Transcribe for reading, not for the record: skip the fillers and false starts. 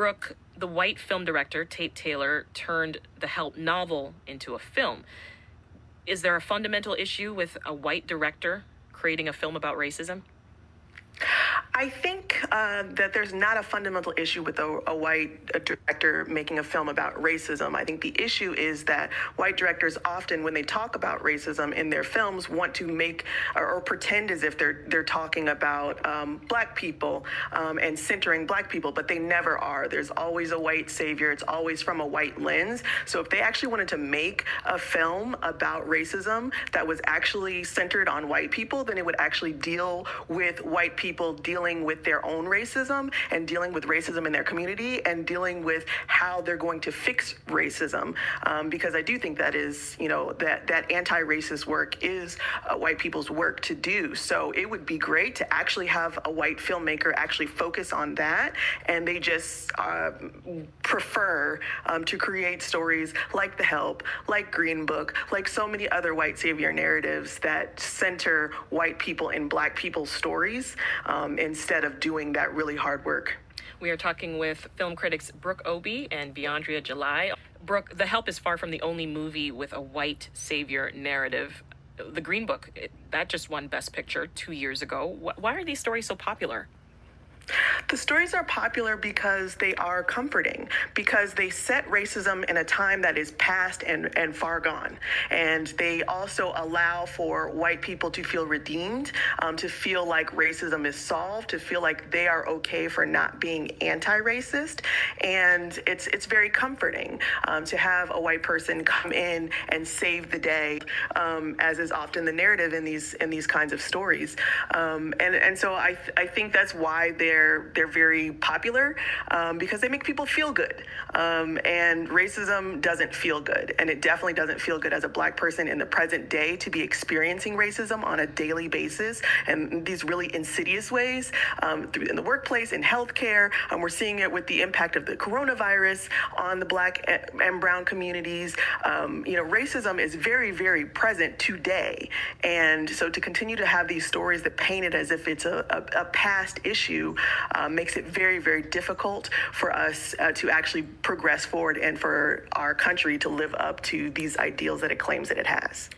Brooke, the white film director, Tate Taylor, turned the Help novel into a film. Is there a fundamental issue with a white director creating a film about racism? I think that there's not a fundamental issue with a white director making a film about racism. I think the issue is that white directors often, when they talk about racism in their films, want to make or pretend as if they're talking about black people and centering black people, but they never are. There's always a white savior. It's always from a white lens. So if they actually wanted to make a film about racism that was actually centered on white people, then it would actually deal with white people dealing with their own racism and dealing with racism in their community and dealing with how they're going to fix racism. Because I do think that is, that anti-racist work is white people's work to do. So it would be great to actually have a white filmmaker actually focus on that. And they just prefer to create stories like The Help, like Green Book, like so many other white savior narratives that center white people and black people's stories instead of doing that really hard work. We are talking with film critics Brooke Obie and Beyondria July. Brooke, The Help is far from the only movie with a white savior narrative. The Green Book, that just won Best Picture 2 years ago. Why are these stories so popular? The stories are popular because they are comforting, because they set racism in a time that is past and far gone. And they also allow for white people to feel redeemed, to feel like racism is solved, to feel like they are okay for not being anti-racist. And it's very comforting to have a white person come in and save the day, as is often the narrative in these kinds of stories. And so I think that's why they're very popular, because they make people feel good. And racism doesn't feel good. And it definitely doesn't feel good as a black person in the present day to be experiencing racism on a daily basis and these really insidious ways, in the workplace, in healthcare. We're seeing it with the impact of the coronavirus on the black and brown communities. Racism is very, very present today. And so to continue to have these stories that paint it as if it's a past issue makes it very, very difficult for us to actually progress forward and for our country to live up to these ideals that it claims that it has.